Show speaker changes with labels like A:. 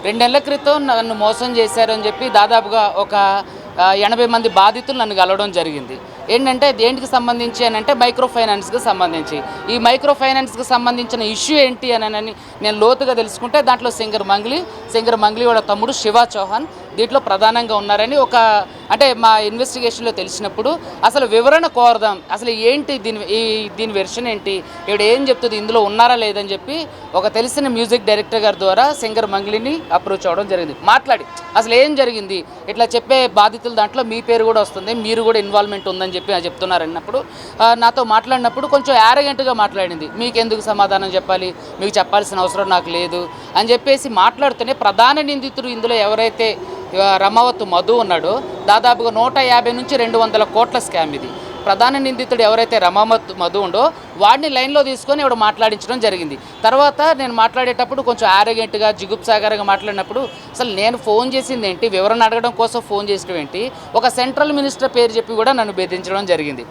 A: 2 నెలల క్రితం నన్ను మోసం చేశారని చెప్పి దాదాపుగా ఒక 80 మంది బాధితులు నన్ను కలవడం జరిగింది. ఏంటంటే దేనికి సంబంధించి అని అంటే మైక్రో ఫైనాన్స్కి సంబంధించి. ఈ మైక్రో ఫైనాన్స్కి సంబంధించిన ఇష్యూ ఏంటి అని నేను లోతుగా తెలుసుకుంటే దాంట్లో సింగర్ మంగ్లీ వాళ్ళ తమ్ముడు శివ చౌహాన్ దీంట్లో ప్రధానంగా ఉన్నారని అంటే మా ఇన్వెస్టిగేషన్లో తెలిసినప్పుడు అసలు వివరణ కోరదాం, అసలు ఏంటి దీని వెర్షన్ ఏంటి, ఇక్కడ ఏం చెప్తుంది, ఇందులో ఉన్నారా లేదని చెప్పి ఒక తెలిసిన మ్యూజిక్ డైరెక్టర్ గారి ద్వారా సింగర్ మంగ్లీని అప్రోచ్ అవ్వడం జరిగింది. మాట్లాడి అసలు ఏం జరిగింది, ఇట్లా చెప్పే బాధితుల దాంట్లో మీ పేరు కూడా వస్తుంది, మీరు కూడా ఇన్వాల్వ్మెంట్ ఉందని చెప్పి చెప్తున్నారు అన్నప్పుడు నాతో మాట్లాడినప్పుడు కొంచెం యారగెంట్గా మాట్లాడింది. మీకు ఎందుకు సమాధానం చెప్పాలి, మీకు చెప్పాల్సిన అవసరం నాకు లేదు అని చెప్పేసి మాట్లాడుతూనే ప్రధాన నిందితుడు ఇందులో ఎవరైతే రమావత్ మధు ఉన్నాడో దాదాపుగా 150 నుంచి 200 కోట్ల స్కామ్ ఇది. ప్రధాన నిందితుడు ఎవరైతే రమావత్ మధు ఉండో వాడిని లైన్లో తీసుకొని ఇవిడ మాట్లాడించడం జరిగింది. తర్వాత నేను మాట్లాడేటప్పుడు కొంచెం ఆరోగ్యంట్గా జిగుప్సాగరంగా మాట్లాడినప్పుడు అసలు నేను ఫోన్ చేసింది ఏంటి, వివరణ అడగడం కోసం ఫోన్ చేసడం ఏంటి, ఒక సెంట్రల్ మినిస్టర్ పేరు చెప్పి కూడా నన్ను బెదిరించడం జరిగింది.